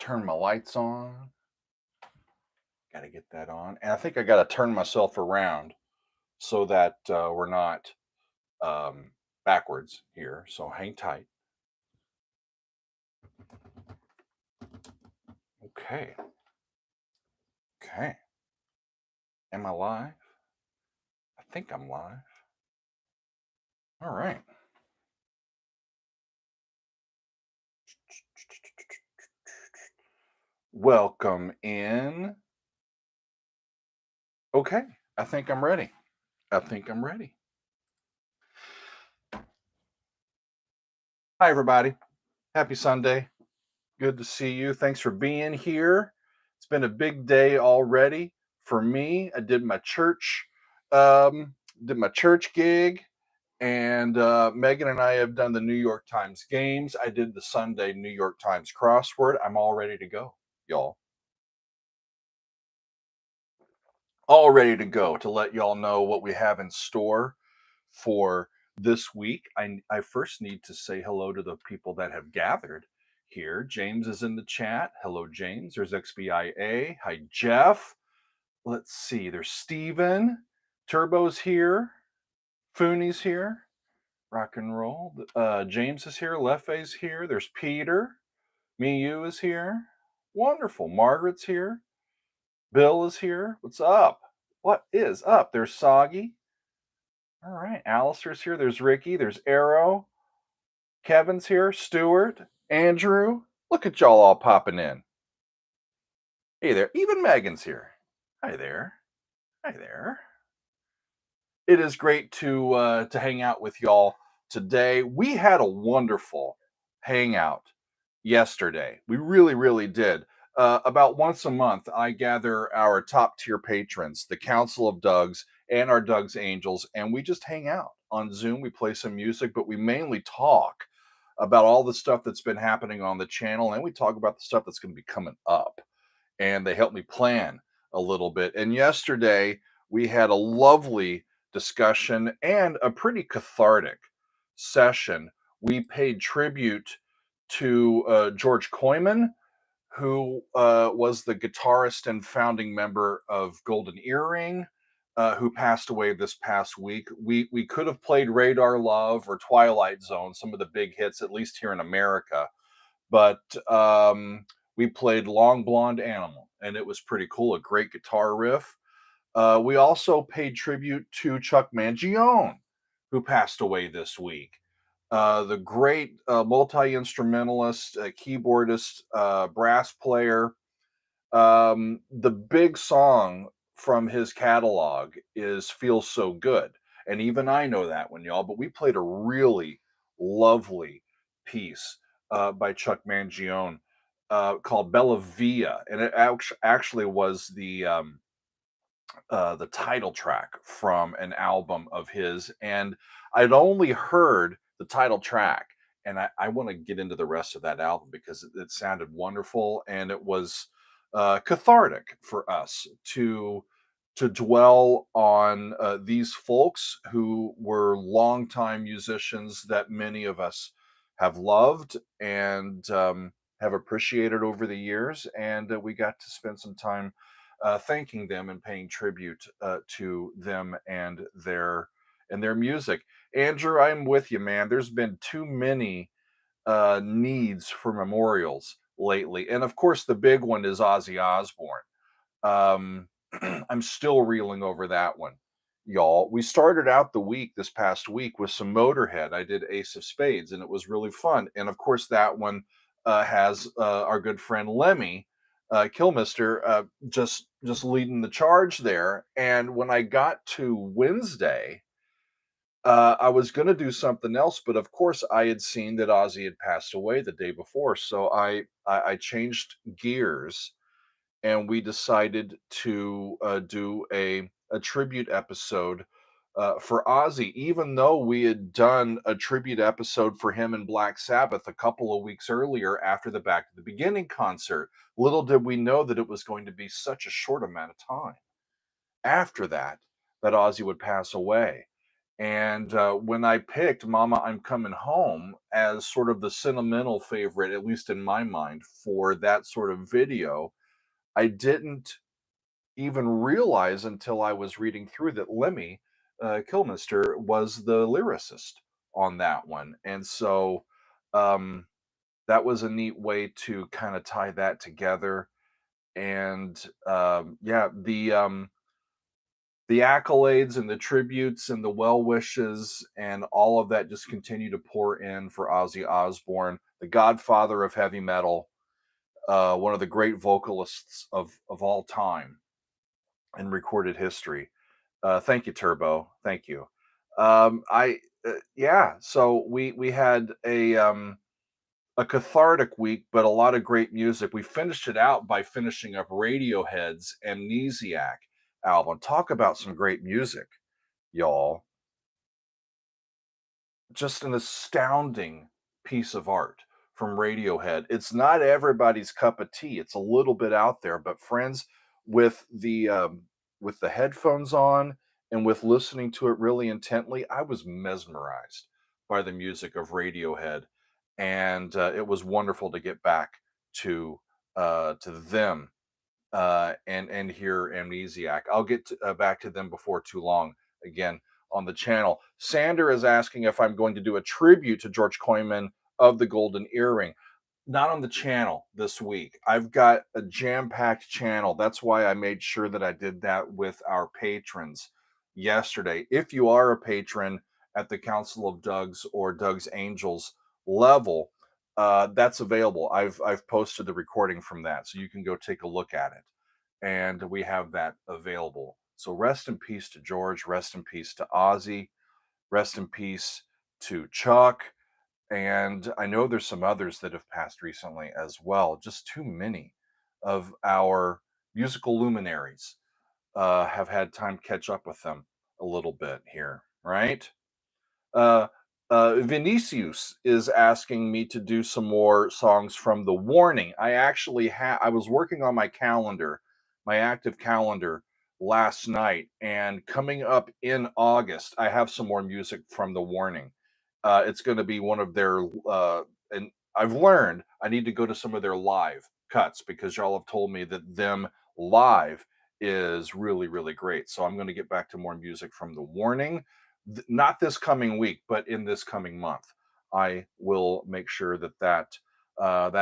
turn my lights on. Got to get that on. And I think I got to turn myself around so that we're not backwards here. So hang tight. Okay. Okay. Am I live? I think I'm live. All right. Welcome in. Okay. I think I'm ready. I think I'm ready. Hi, everybody. Happy Sunday. Good to see you. Thanks for being here. It's been a big day already for me. I did my church gig, and Megan and I have done the New York Times games. I did the Sunday New York Times crossword. I'm all ready to go, y'all. All ready to go to let y'all know what we have in store for this week. I first need to say hello to the people that have gathered here. James is in the chat. Hello, James. There's XBIA. Hi, Jeff. Let's see. There's Steven. Turbo's here. Fooney's here. Rock and roll. James is here. Lefe's here. There's Peter. You is here. Wonderful. Margaret's here. Bill is here. What's up? What is up? There's Soggy. All right. Alistair's here. There's Ricky. There's Arrow. Kevin's here. Stuart. Andrew. Look at y'all all popping in. Hey there. Even Megan's here. Hi there. Hi there. It is great to hang out with y'all today. We had a wonderful hangout yesterday. We really, really did. About once a month, I gather our top tier patrons, the Council of Dougs and our Doug's Angels, and we just hang out on Zoom. We play some music, but we mainly talk about all the stuff that's been happening on the channel, and we talk about the stuff that's going to be coming up. And they help me plan a little bit. And yesterday, we had a lovely discussion and a pretty cathartic session. We paid tribute to George Koyman, who was the guitarist and founding member of Golden Earring, who passed away this past week. We could have played Radar Love or Twilight Zone, some of the big hits, at least here in America, but we played Long Blonde Animal, and it was pretty cool. A great guitar riff. We also paid tribute to Chuck Mangione, who passed away this week. The great multi-instrumentalist, keyboardist, brass player. The big song from his catalog is Feels So Good. And even I know that one, y'all, but we played a really lovely piece by Chuck Mangione called Bella Via. And it actually was the title track from an album of his. And I'd only heard the title track, and I want to get into the rest of that album because it sounded wonderful, and it was cathartic for us to dwell on these folks who were longtime musicians that many of us have loved and have appreciated over the years, and we got to spend some time thanking them and paying tribute to them and their music. Andrew, I'm with you, man. There's been too many needs for memorials lately, and of course, the big one is Ozzy Osbourne. I'm still reeling over that one, y'all. We started out the week this past week with some Motorhead. I did Ace of Spades, and it was really fun. And of course, that one has our good friend Lemmy Kilmister just leading the charge there. And when I got to Wednesday, I was going to do something else, but of course, I had seen that Ozzy had passed away the day before, so I changed gears, and we decided to do a tribute episode for Ozzy, even though we had done a tribute episode for him in Black Sabbath a couple of weeks earlier after the Back to the Beginning concert. Little did we know that it was going to be such a short amount of time after that Ozzy would pass away. And when I picked Mama, I'm Coming Home as sort of the sentimental favorite, at least in my mind, for that sort of video, I didn't even realize until I was reading through that Lemmy Kilmister was the lyricist on that one. And so um, that was a neat way to kind of tie that together. And yeah, the accolades and the tributes and the well wishes and all of that just continue to pour in for Ozzy Osbourne, the godfather of heavy metal, one of the great vocalists of all time in recorded history. Thank you, Turbo. Thank you. I Yeah. So we had a cathartic week, but a lot of great music. We finished it out by finishing up Radiohead's Amnesiac album. Talk about some great music, y'all. Just an astounding piece of art from Radiohead. It's not everybody's cup of tea. It's a little bit out there, but friends, with with the headphones on and with listening to it really intently, I was mesmerized by the music of Radiohead, and it was wonderful to get back to them and hear Amnesiac. I'll get back to them before too long again on the channel. Sander is asking if I'm going to do a tribute to George Coyman of the Golden Earring. Not on the channel this week. I've got a jam-packed channel. That's why I made sure that I did that with our patrons yesterday. If you are a patron at the Council of Doug's or Doug's Angels level, that's available. I've posted the recording from that, so you can go take a look at it. And we have that available. So rest in peace to George. Rest in peace to Ozzy. Rest in peace to Chuck. And I know there's some others that have passed recently as well. Just too many of our musical luminaries have had time to catch up with them a little bit here, right? Uh, Vinicius is asking me to do some more songs from The Warning. I was working on my calendar, my active calendar last night, and coming up in August, I have some more music from The Warning. It's going to be one of their, and I've learned I need to go to some of their live cuts because y'all have told me that them live is really, really great. So I'm going to get back to more music from The Warning, not this coming week, but in this coming month. I will make sure that that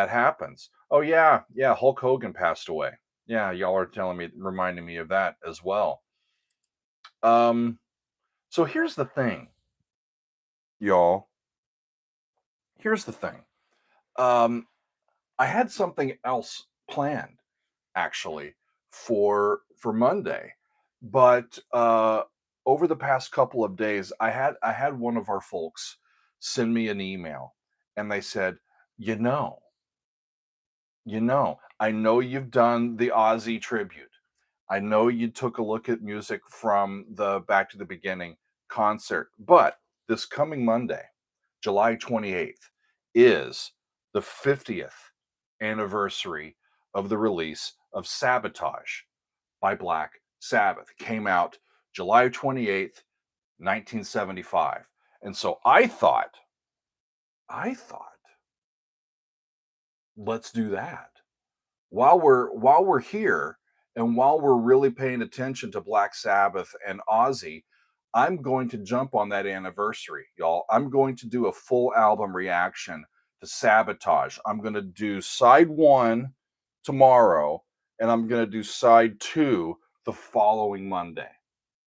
happens. Oh yeah, yeah. Hulk Hogan passed away. Yeah, y'all are telling me, reminding me of that as well. Um, so here's the thing, y'all. Here's the thing. Um, I had something else planned actually for Monday, but over the past couple of days, I had one of our folks send me an email, and they said, "You know, I know you've done the Aussie tribute. I know you took a look at music from the Back to the Beginning concert, but this coming Monday, July 28th, is the 50th anniversary of the release of Sabotage by Black Sabbath. It came out July 28th, 1975. And so I thought, let's do that. While we're here and while we're really paying attention to Black Sabbath and Ozzy, I'm going to jump on that anniversary, y'all. I'm going to do a full album reaction to Sabotage. I'm going to do side 1 tomorrow, and I'm going to do side 2 the following Monday.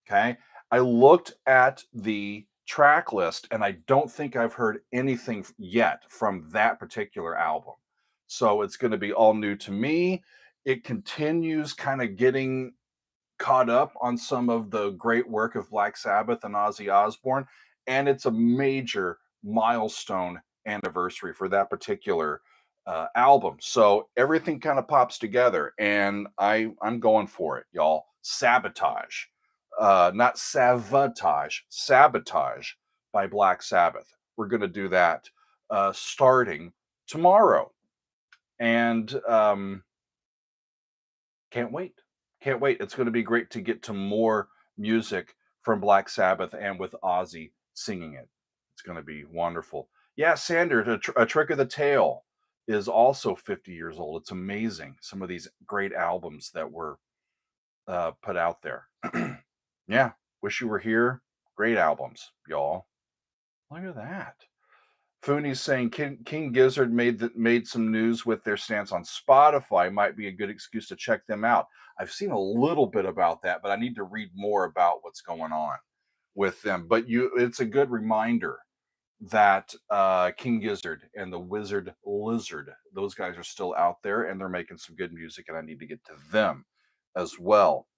Okay? I looked at the track list and I don't think I've heard anything yet from that particular album. So it's going to be all new to me. It continues kind of getting caught up on some of the great work of Black Sabbath and Ozzy Osbourne, and it's a major milestone anniversary for that particular album. So everything kind of pops together, and I'm going for it, y'all. Sabotage, not sabotage, sabotage by Black Sabbath. We're going to do that starting tomorrow, and can't wait. Can't wait. It's going to be great to get to more music from Black Sabbath and with Ozzy singing it. It's going to be wonderful. Yeah, Sander, A Trick of the Tail is also 50 years old. It's amazing. Some of these great albums that were put out there. Yeah, Wish You Were Here. Great albums, y'all. Look at that. Fooney's saying King Gizzard made some news with their stance on Spotify. Might be a good excuse to check them out. I've seen a little bit about that, but I need to read more about what's going on with them. But it's a good reminder that King Gizzard and the Wizard Lizard, those guys are still out there and they're making some good music, and I need to get to them as well.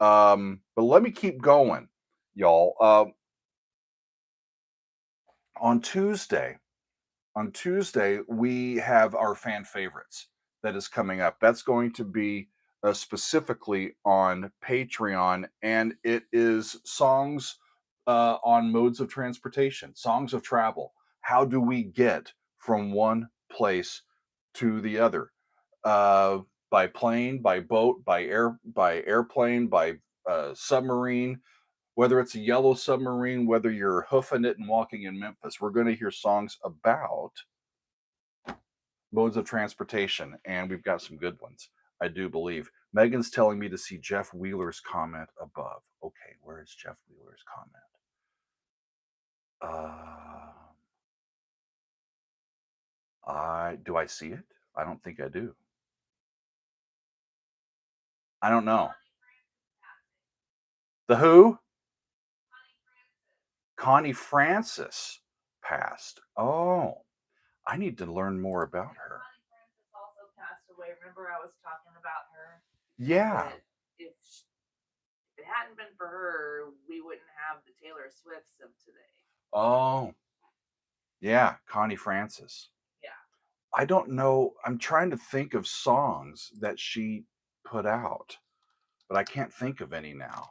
But let me keep going, y'all. On Tuesday, we have our fan favorites that is coming up. That's going to be specifically on Patreon, and it is songs on modes of transportation, songs of travel. How do we get from one place to the other? By plane, by boat, by airplane, by submarine, whether it's a yellow submarine, whether you're hoofing it and walking in Memphis. We're going to hear songs about modes of transportation, and we've got some good ones, I do believe. Megan's telling me to see Jeff Wheeler's comment above. Okay, where is Jeff Wheeler's comment? Do I see it? I don't think I do. I don't know. The who? Connie Francis passed. Oh, I need to learn more about her. Connie Francis also passed away. Remember, I was talking about her. Yeah. If it hadn't been for her, we wouldn't have the Taylor Swifts of today. Oh, yeah, Connie Francis. Yeah. I don't know. I'm trying to think of songs that she put out, but I can't think of any now.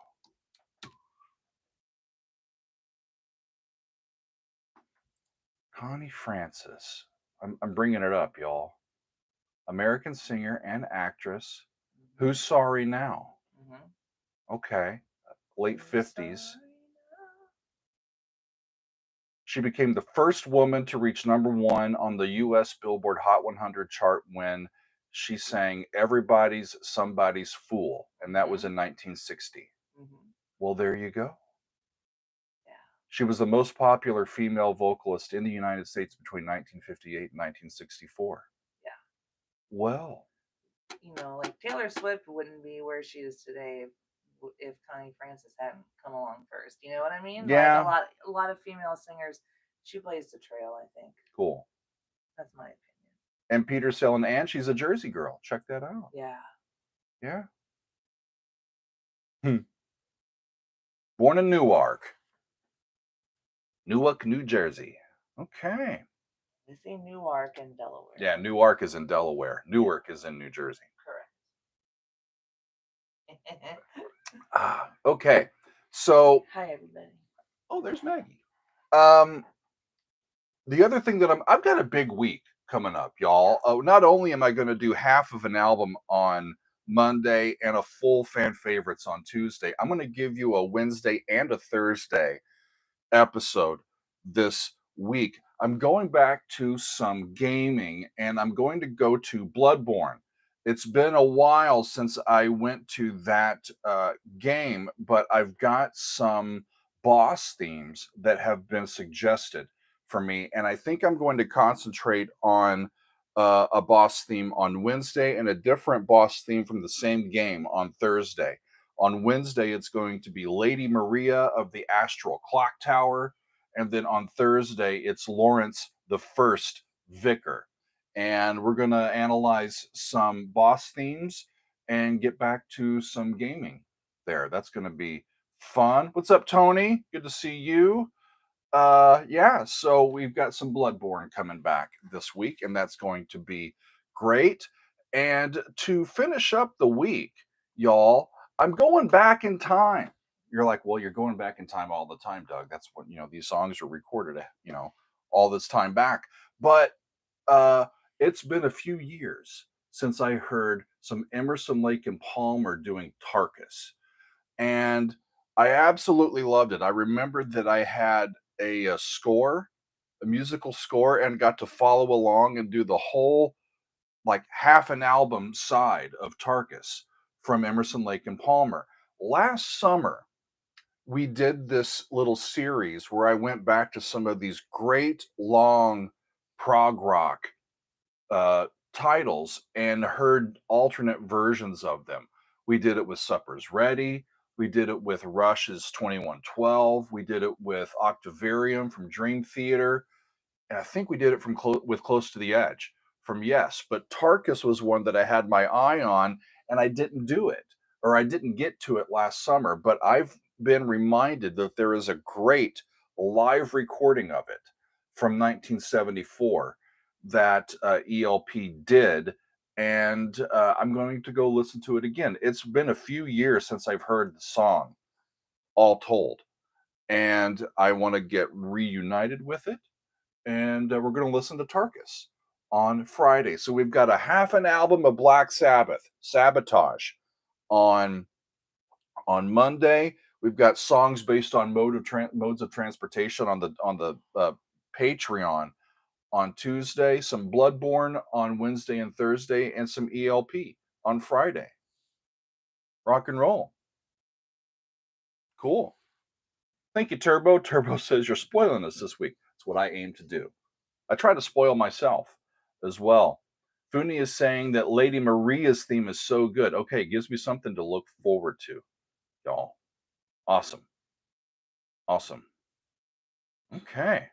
Connie Francis. I'm bringing it up, y'all. American singer and actress. Mm-hmm. Who's Sorry Now? Mm-hmm. Okay. Late 50s. She became the first woman to reach #1 on the US Billboard Hot 100 chart when she sang Everybody's Somebody's Fool, and that was in 1960. Mm-hmm. Well, there you go. Yeah. She was the most popular female vocalist in the United States between 1958 and 1964. Yeah. Well. You know, like Taylor Swift wouldn't be where she is today if Connie Francis hadn't come along first. You know what I mean? Yeah. Like a lot of female singers, she blazed the trail, I think. Cool. That's my opinion. And Peter Selling, and she's a Jersey girl. Check that out. Yeah. Yeah. Born in Newark, New Jersey. Okay. They say Newark in Delaware. Yeah, Newark is in Delaware. Newark is in New Jersey. Correct. Okay. So. Hi, everybody. Oh, there's Maggie. The other thing that I've got a big week coming up, y'all. Not only am I going to do half of an album on Monday and a full fan favorites on Tuesday, I'm going to give you a Wednesday and a Thursday episode this week. I'm going back to some gaming, and I'm going to go to Bloodborne. It's been a while since I went to that game, but I've got some boss themes that have been suggested for me, and I think I'm going to concentrate on a boss theme on Wednesday and a different boss theme from the same game on Thursday. On Wednesday, it's going to be Lady Maria of the Astral Clock Tower, and then on Thursday, it's Lawrence the First Vicar. And we're going to analyze some boss themes and get back to some gaming there. That's going to be fun. What's up, Tony? Good to see you. Yeah, so we've got some Bloodborne coming back this week, and that's going to be great. And to finish up the week, y'all, I'm going back in time. You're like, well, you're going back in time all the time, Doug. That's what, these songs are recorded, all this time back. But it's been a few years since I heard some Emerson, Lake and Palmer doing Tarkus. And I absolutely loved it. I remembered that I had a score, a musical score, and got to follow along and do the whole, like, half an album side of Tarkus from Emerson, Lake and Palmer. Last summer, we did this little series where I went back to some of these great long prog rock uh, titles and heard alternate versions of them. We did it with Supper's Ready. We did it with Rush's 2112. We did it with Octavarium from Dream Theater. And I think we did it from with Close to the Edge from Yes. But Tarkus was one that I had my eye on, and I didn't do it, or I didn't get to it last summer. But I've been reminded that there is a great live recording of it from 1974 that ELP did. And I'm going to go listen to it again. It's been a few years since I've heard the song, all told. And I want to get reunited with it, and we're going to listen to Tarkus on Friday. So we've got a half an album of Black Sabbath, Sabotage, on Monday. We've got songs based on modes of transportation on the Patreon on Tuesday, some Bloodborne on Wednesday and Thursday, and some ELP on Friday. Rock and roll. Cool. Thank you, Turbo. Turbo says you're spoiling us this week. That's what I aim to do. I try to spoil myself as well. Funi is saying that Lady Maria's theme is so good. Okay, it gives me something to look forward to, y'all. Awesome. Awesome. Okay.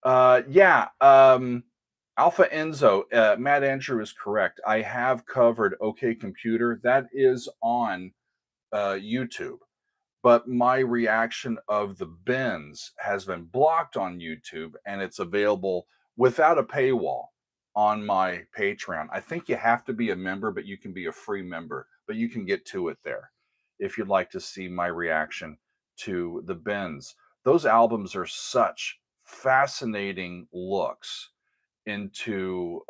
Yeah. Alpha Enzo, Matt Andrew is correct. I have covered OK Computer. That is on YouTube. But my reaction of the bins has been blocked on YouTube, and it's available without a paywall on my Patreon. I think you have to be a member, but you can be a free member, but you can get to it there if you'd like to see my reaction to the bins. Those albums are such fascinating looks into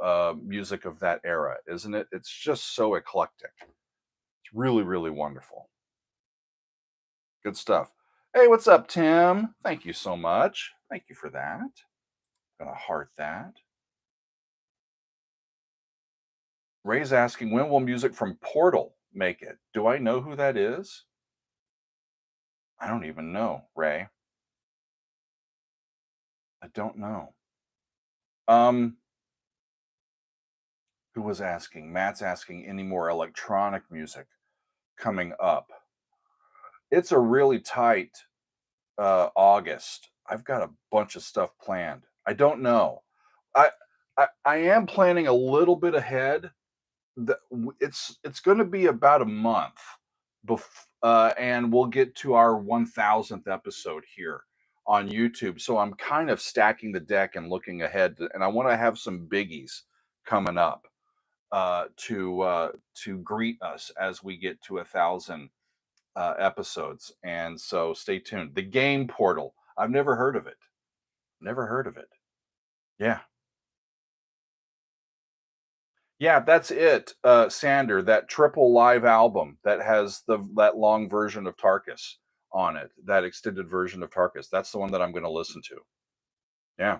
music of that era, isn't it? It's just so eclectic. It's really, really wonderful. Good stuff. Hey, what's up, Tim? Thank you so much. Thank you for that. Gonna heart that. Ray's asking, when will music from Portal make it? Do I know who that is? I don't even know, Ray. I don't know. Who was asking? Matt's asking, any more electronic music coming up? It's a really tight August. I've got a bunch of stuff planned. I don't know. I I am planning a little bit ahead. It's going to be about a month and we'll get to our 1000th episode here on YouTube. So I'm kind of stacking the deck and looking ahead, and I want to have some biggies coming up to greet us as we get to 1000 episodes. And so stay tuned. The Game Portal. I've never heard of it. Never heard of it. Yeah. Yeah, that's it, Sander, that triple live album that has that long version of Tarkus on it, that extended version of Tarkus. That's the one that I'm gonna listen to. Yeah,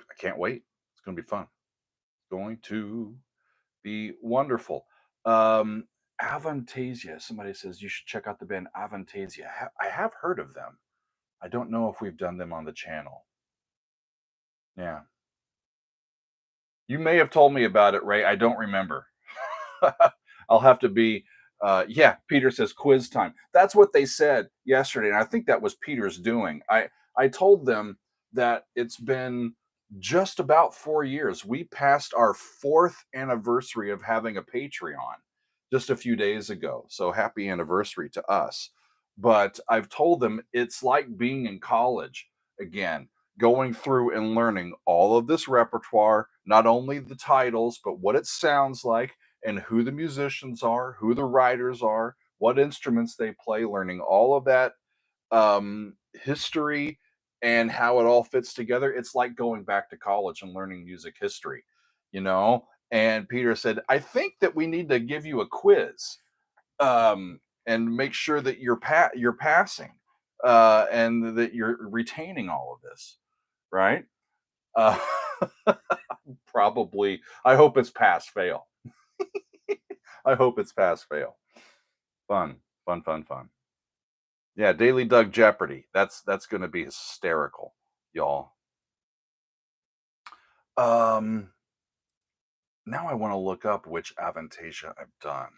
I can't wait. It's gonna be fun. It's going to be wonderful. Um, Avantasia. Somebody says you should check out the band Avantasia. I have heard of them. I don't know if we've done them on the channel. Yeah. You may have told me about it, Ray. I don't remember. I'll have to be. Yeah, Peter says quiz time. That's what they said yesterday, and I think that was Peter's doing. I told them that it's been just about 4 years. We passed our 4th anniversary of having a Patreon just a few days ago. So happy anniversary to us. But I've told them it's like being in college again, going through and learning all of this repertoire, not only the titles, but what it sounds like and who the musicians are, who the writers are, what instruments they play, learning all of that history and how it all fits together. It's like going back to college and learning music history, you know? And Peter said, I think that we need to give you a quiz, and make sure that you're passing, and that you're retaining all of this, right? Uh, Probably. I hope it's pass fail. I hope it's pass fail. Fun, fun, fun, fun. Yeah, Daily Doug Jeopardy. That's going to be hysterical, y'all. Um, Now I want to look up which Avantasia I've done,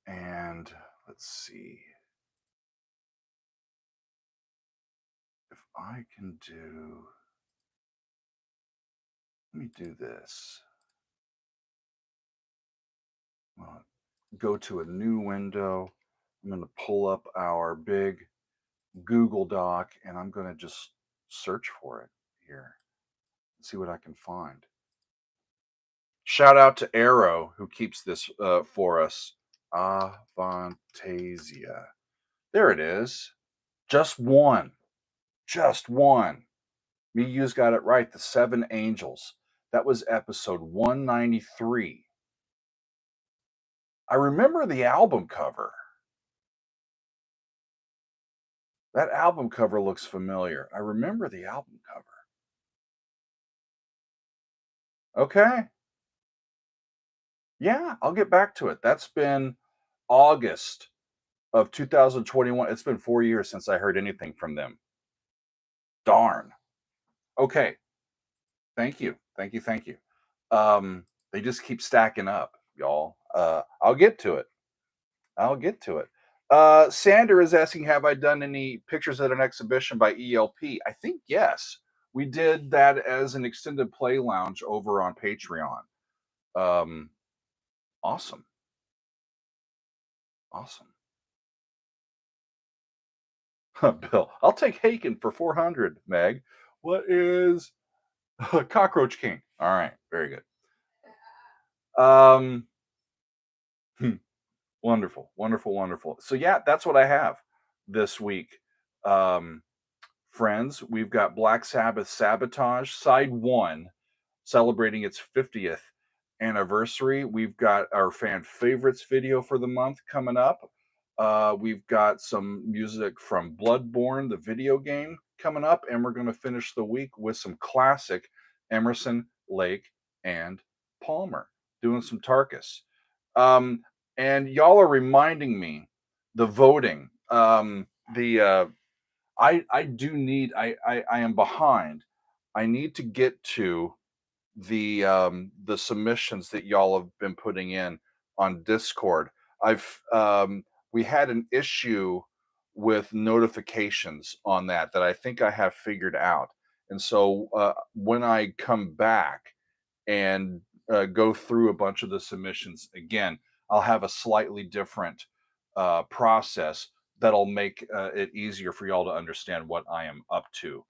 and let's see if I can do. Let me do this. Go to a new window. I'm going to pull up our big Google Doc, and I'm going to just search for it here and see what I can find. Shout out to Arrow who keeps this for us. Avantasia. There it is. Just one. Just one. Miyu's got it right. The Seven Angels. That was episode 193. I remember the album cover. That album cover looks familiar. I remember the album cover. Okay. Yeah, I'll get back to it. That's been August of 2021. It's been 4 years since I heard anything from them. Darn. Okay. Thank you. Thank you. Thank you. They just keep stacking up, y'all. I'll get to it. I'll get to it. Sander is asking, have I done any pictures at an exhibition by ELP? I think yes. We did that as an extended play lounge over on Patreon. Awesome. Awesome. Bill, I'll take Haken for 400, Meg. What is Cockroach King? All right, very good. Wonderful, wonderful, wonderful. So yeah, that's what I have this week. Friends, we've got Black Sabbath Sabotage Side 1 celebrating its 50th anniversary. We've got our fan favorites video for the month coming up. We've got some music from Bloodborne, the video game, coming up, and we're going to finish the week with some classic Emerson, Lake, and Palmer, doing some Tarkus. And y'all are reminding me the voting. I do need. I am behind. I need to get to the submissions that y'all have been putting in on Discord. I've We had an issue with notifications on that I think I have figured out. And so when I come back and go through a bunch of the submissions again, I'll have a slightly different process that'll make it easier for y'all to understand what I am up to.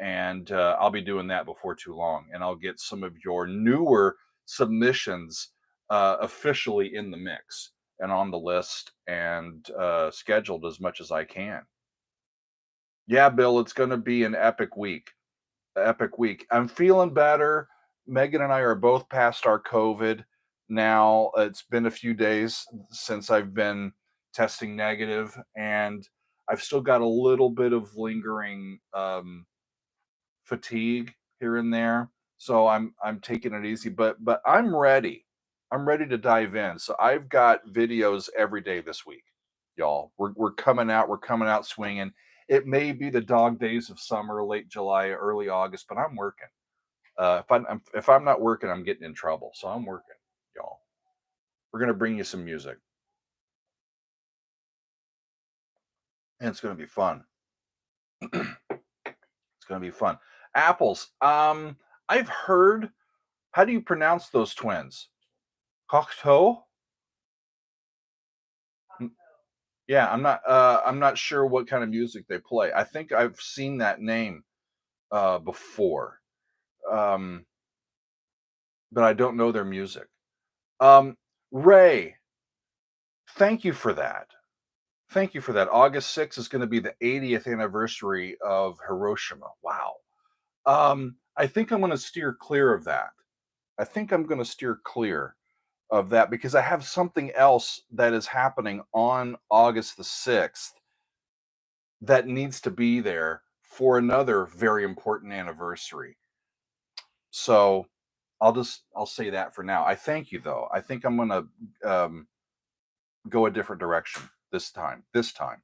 And I'll be doing that before too long, and I'll get some of your newer submissions officially in the mix and on the list and scheduled as much as I can. Yeah, Bill, it's going to be an epic week. Epic week. I'm feeling better. Megan and I are both past our COVID now. It's been a few days since I've been testing negative, and I've still got a little bit of lingering fatigue here and there. So I'm taking it easy, but I'm ready. I'm ready to dive in. So I've got videos every day this week, y'all. We're coming out. We're coming out swinging. It may be the dog days of summer, late July, early August, but I'm working. If I'm not working, I'm getting in trouble. So I'm working, y'all. We're gonna bring you some music, and it's gonna be fun. It's gonna be fun. Apples. I've heard. How do you pronounce those twins? Cocteau? Yeah, I'm not sure what kind of music they play. I think I've seen that name before. Um, but I don't know their music. Um, Ray, thank you for that. Thank you for that. August 6th is going to be the 80th anniversary of Hiroshima. Wow. I think I'm going to steer clear of that. I think I'm going to steer clear of that because I have something else that is happening on August the 6th that needs to be there for another very important anniversary. So I'll say that for now. I thank you though. I think I'm gonna go a different direction this time. This time.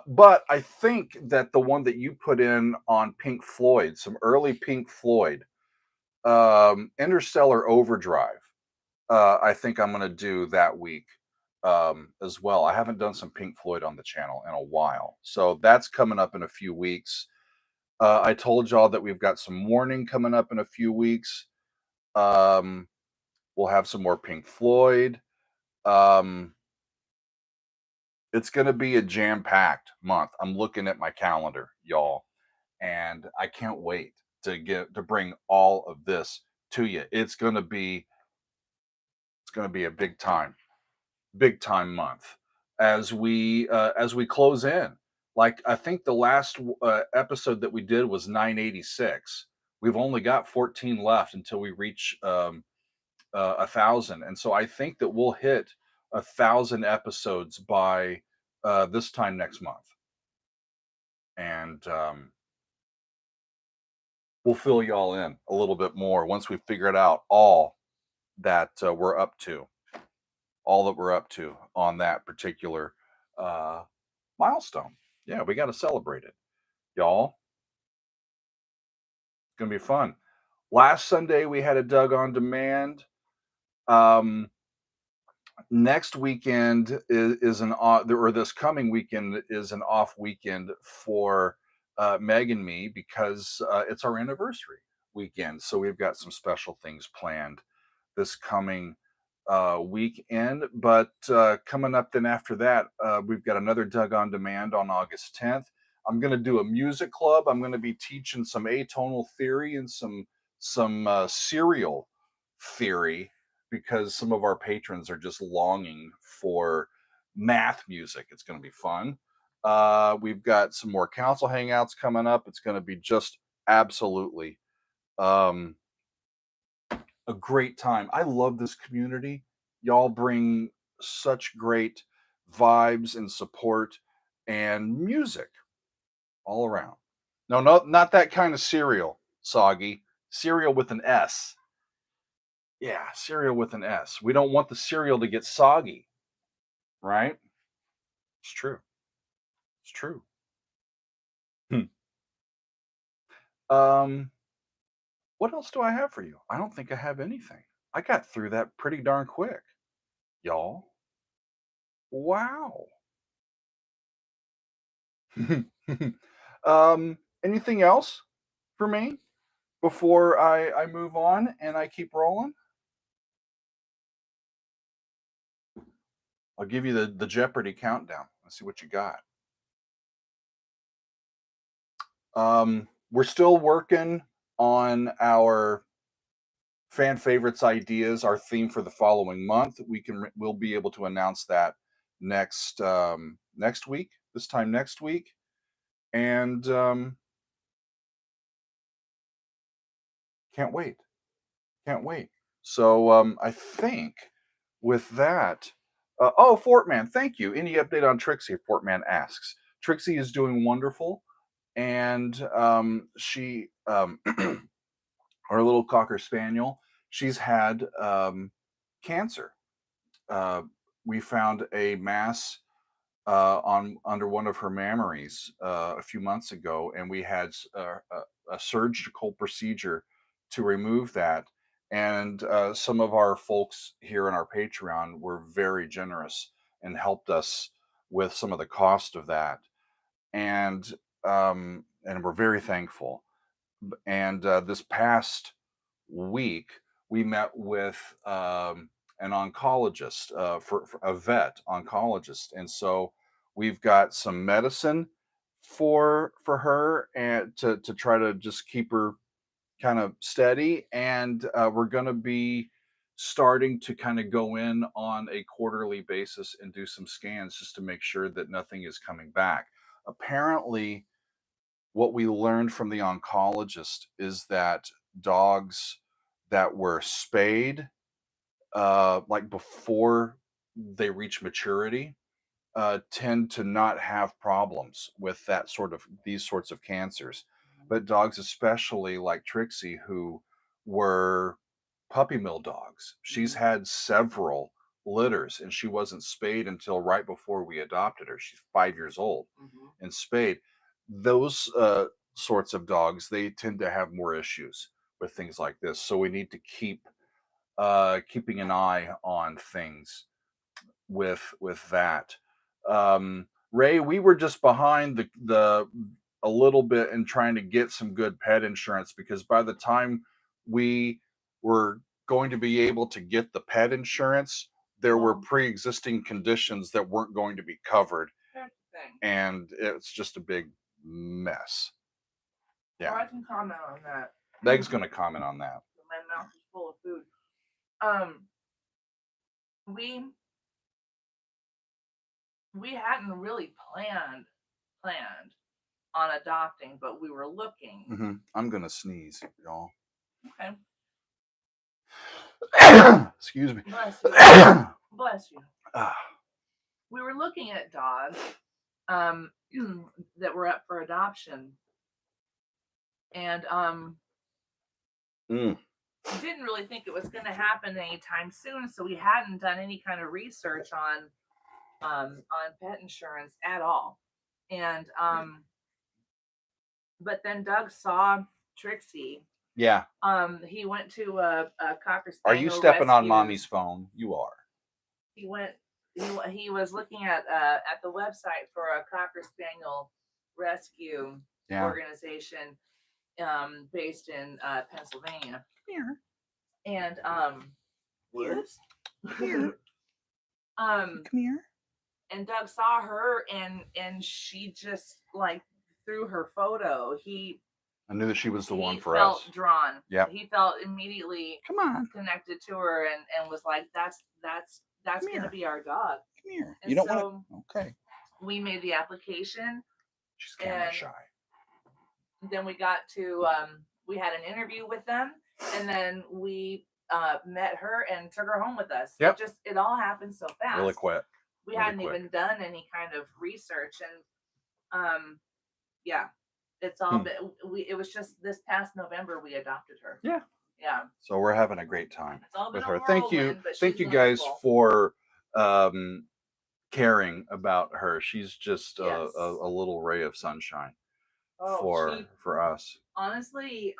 But I think that the one that you put in on Pink Floyd, some early Pink Floyd, Interstellar Overdrive, I think I'm gonna do that week as well. I haven't done some Pink Floyd on the channel in a while, so that's coming up in a few weeks. I told y'all that we've got some Warning coming up in a few weeks. Um, we'll have some more Pink Floyd. Um, it's going to be a jam-packed month. I'm looking at my calendar, y'all, and I can't wait to bring all of this to you. It's going to be a big time month as we close in. Like I think the last episode that we did was 986. We've only got 14 left until we reach 1,000, and so I think that we'll hit 1,000 episodes by this time next month, and we'll fill y'all in a little bit more once we figured out that we're up to, all that we're up to on that particular uh, milestone. Yeah, we got to celebrate it, y'all. It's gonna be fun. Last Sunday we had a Doug on demand. Um, Next weekend is an off, or this coming weekend is an off weekend for Meg and me because it's our anniversary weekend. So we've got some special things planned this coming weekend. But coming up then after that, we've got another Doug on Demand on August 10th. I'm going to do a music club. I'm going to be teaching some atonal theory and some serial theory because some of our patrons are just longing for math music. It's going to be fun. We've got some more council hangouts coming up. It's going to be just absolutely um, a great time. I love this community. Y'all bring such great vibes and support and music all around. No, not that kind of cereal, Soggy. Cereal with an S. Yeah, cereal with an S. We don't want the cereal to get soggy, right? It's true. It's true. Hmm. Um, what else do I have for you? I don't think I have anything. I got through that pretty darn quick, y'all. Wow. Anything else for me before I move on and I keep rolling? I'll give you the Jeopardy countdown. Let's see what you got. We're still working on our fan favorites ideas, our theme for the following month. We'll be able to announce that next week, this time next week, and can't wait, can't wait. So I think with that, oh, Fortman, thank you. Any update on Trixie? Fortman asks. Trixie is doing wonderful, and she our little cocker spaniel, she's had cancer. Uh, we found a mass on under one of her mammaries a few months ago, and we had a surgical procedure to remove that. And some of our folks here in our Patreon were very generous and helped us with some of the cost of that, and we're very thankful. And this past week, we met with an oncologist, for a vet oncologist, and so we've got some medicine for her and to try to just keep her kind of steady, and we're going to be starting to kind of go in on a quarterly basis and do some scans just to make sure that nothing is coming back. Apparently, what we learned from the oncologist is that dogs that were spayed, like before they reach maturity, tend to not have problems with these sorts of cancers. But dogs, especially like Trixie, who were puppy mill dogs, she's had several litters and she wasn't spayed until right before we adopted her. She's 5 years old and spayed. Those sorts of dogs, they tend to have more issues with things like this. So we need to keep keeping an eye on things with that. Ray, we were just behind the a little bit in trying to get some good pet insurance, because by the time we were going to be able to get the pet insurance, there were pre-existing conditions that weren't going to be covered, and it's just a big mess. Yeah, Well, I can comment on that. Meg's going to comment on that. My mouth is full of food. We hadn't really planned on adopting, but we were looking. I'm gonna sneeze, y'all. Okay. Excuse me. Bless you. Bless you. We were looking at dogs that were up for adoption, and didn't really think it was going to happen anytime soon, so we hadn't done any kind of research on pet insurance at all. And but then Doug saw Trixie. Yeah. He went to a Cocker Spaniel. Are you stepping on mommy's phone? You are. He went. He was looking at the website for a Cocker Spaniel rescue organization based in Pennsylvania. Here. And yes. Here. Come here. And Doug saw her, and she just like through her photo, I knew that she was the one for us. He felt drawn. Yeah. He felt immediately connected to her, and was like, that's gonna be our dog. Come here. And you don't want to. Okay. We made the application. She's camera shy. Then we got to we had an interview with them, and then we met her and took her home with us. Yep. It all happened so fast. Really quick. We hadn't even done any kind of research, and yeah, it's all been, it was just this past November we adopted her. Yeah. Yeah. So we're having a great time with her. Thank you guys for caring about her. She's just a little ray of sunshine for us. Honestly,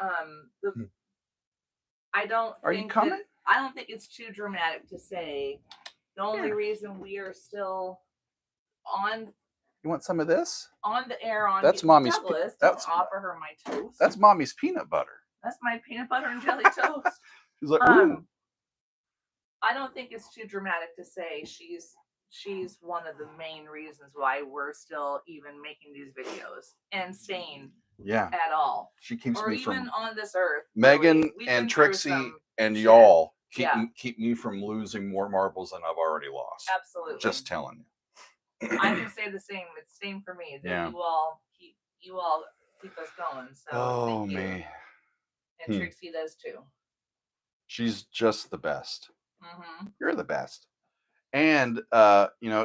I don't Are think you coming? I don't think it's too dramatic to say the only reason we are still on. You want some of this? On the air on that's mommy's. That's offer her my toast. That's mommy's peanut butter. That's my peanut butter and jelly toast. She's like, ooh. I don't think it's too dramatic to say she's one of the main reasons why we're still even making these videos and staying at all. She keeps or me even from on this earth. Megan and Trixie and y'all keep me from losing more marbles than I've already lost. Absolutely. Just telling you. I can say the same. It's the same for me. That you all keep us going. So thank you. Me. And Trixie does too. She's just the best. You're the best. And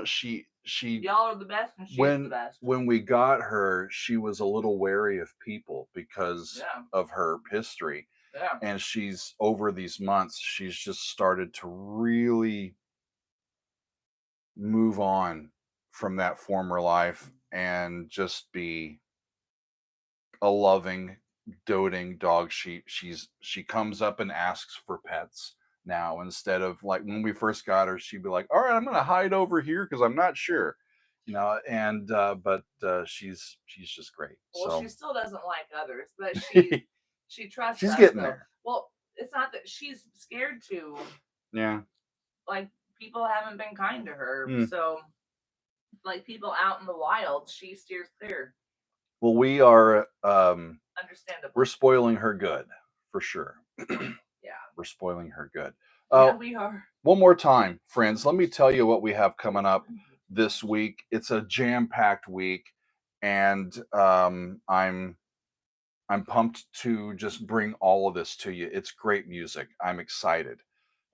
she y'all are the best, and she's the best. When we got her, she was a little wary of people because of her history. Yeah. And she's over these months, she's just started to really move on from that former life and just be a loving, doting dog. She comes up and asks for pets now, instead of like when we first got her, she'd be like, all right, I'm gonna hide over here because I'm not sure, and but she's just great. Well, so she still doesn't like others, but she trusts she's us, getting though. there. Well, it's not that she's scared to. Yeah. Like, people haven't been kind to her, so like people out in the wild, she steers clear. Well, we are understandable. We're spoiling her good for sure. Yeah, we're spoiling her good. Yeah, we are. One more time, friends, let me tell you what we have coming up this week. It's a jam-packed week, and I'm I'm pumped to just bring all of this to you. It's great music. I'm excited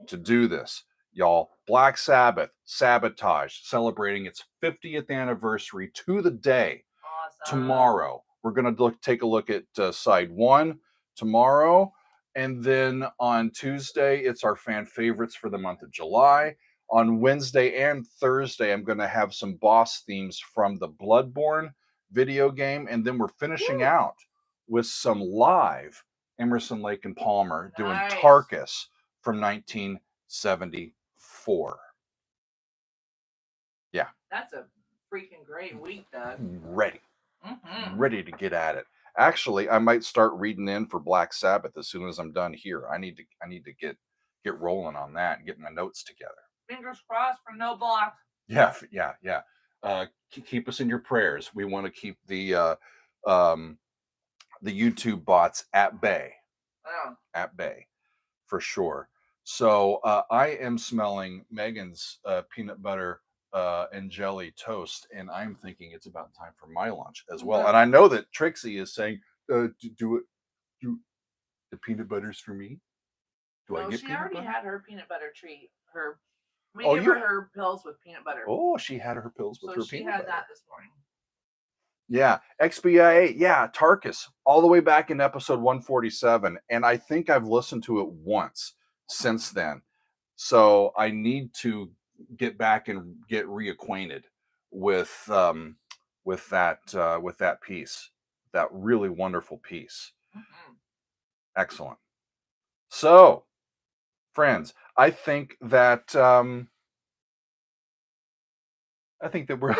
to do this. Y'all, Black Sabbath, Sabotage, celebrating its 50th anniversary to the day. Awesome. Tomorrow. We're going to take a look at side 1 tomorrow. And then on Tuesday, it's our fan favorites for the month of July. On Wednesday and Thursday, I'm going to have some boss themes from the Bloodborne video game. And then we're finishing out with some live Emerson, Lake and Palmer doing Tarkus from 1974. Yeah. That's a freaking great week, Doug. Ready. Ready to get at it. Actually, I might start reading in for Black Sabbath as soon as I'm done here. I need to get rolling on that and get my notes together. Fingers crossed for no block. Yeah. Keep us in your prayers. We want to keep the YouTube bots at bay. Oh. At bay, for sure. So I am smelling Megan's peanut butter and jelly toast, and I'm thinking it's about time for my lunch as well. And I know that Trixie is saying, "Do the peanut butter's for me." She already had her peanut butter treat. We give her pills with peanut butter. Oh, she had her pills with her peanut butter. So she had that this morning. Yeah, XBIA, yeah, Tarkus, all the way back in episode 147, and I think I've listened to it once since then. So I need to get back and get reacquainted with that piece, that really wonderful piece. Excellent. So, friends, I think that we're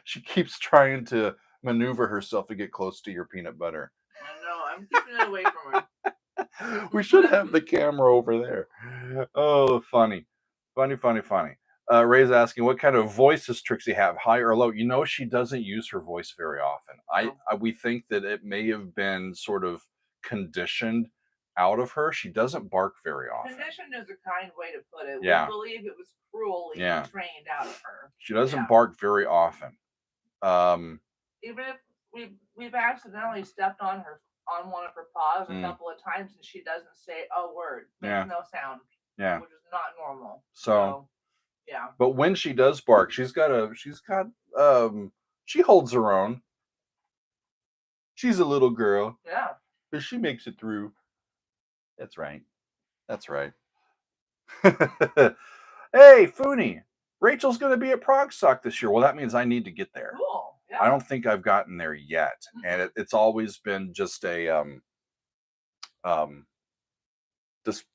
she keeps trying to maneuver herself to get close to your peanut butter. I know, I'm keeping it away from her. We should have the camera over there. Oh, funny. Ray's asking, what kind of voice does Trixie have, high or low? You know, she doesn't use her voice very often. We think that it may have been sort of conditioned out of her. She doesn't bark very often. Conditioned is a kind way to put it. Yeah. We believe it was cruelly trained out of her. She doesn't bark very often. Even if we've accidentally stepped on one of her paws a couple of times and she doesn't say a word, makes no sound, which is not normal. So yeah. But when she does bark, she holds her own. She's a little girl. Yeah. But she makes it through. That's right. Hey, Fooney. Rachel's going to be at Progstock this year. Well, that means I need to get there. Cool. Yeah. I don't think I've gotten there yet, and it's always been just a just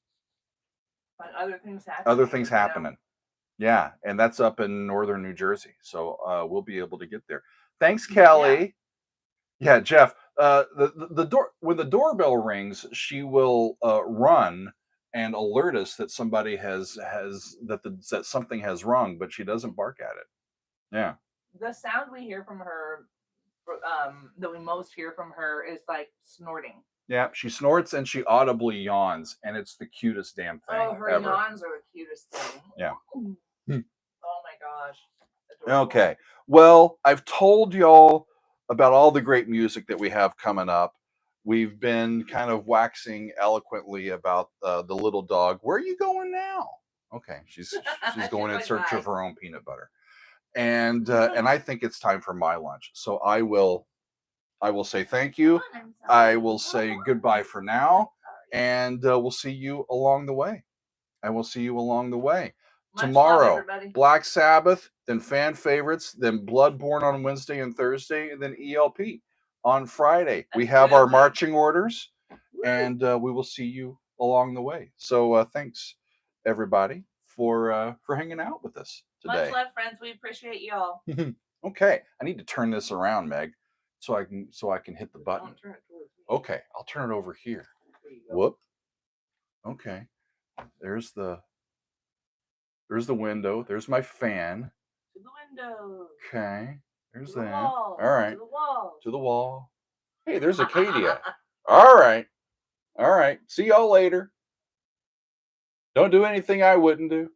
other things happening. Yeah, and that's up in northern New Jersey, so we'll be able to get there. Thanks, Kelly. Yeah, Jeff. The door, when the doorbell rings, she will run and alert us that somebody that something has rung, but she doesn't bark at it. Yeah. The sound we hear from her, that we most hear from her, is like snorting. Yeah, she snorts and she audibly yawns, and it's the cutest damn thing. Oh, her ever. yawns are the cutest thing. Yeah. Oh my gosh. Adorable. Okay. Well, I've told y'all about all the great music that we have coming up. We've been kind of waxing eloquently about the little dog. Where are you going now? Okay, she's going in search of her own peanut butter. And I think it's time for my lunch. So I will say thank you. I will say goodbye for now, and we'll see you along the way. Tomorrow, Black Sabbath, then fan favorites, then Bloodborne on Wednesday and Thursday, and then ELP on Friday. We have our marching orders, and we will see you along the way. So thanks, everybody, for hanging out with us today. Much love, friends. We appreciate y'all. Okay, I need to turn this around, Meg, so I can hit the button. Okay, I'll turn it over here. Whoop. Okay, there's the window. There's my fan. To the window. Okay, there's that. All right. To the wall. To the wall. Hey, there's Acadia. All right. See y'all later. Don't do anything I wouldn't do.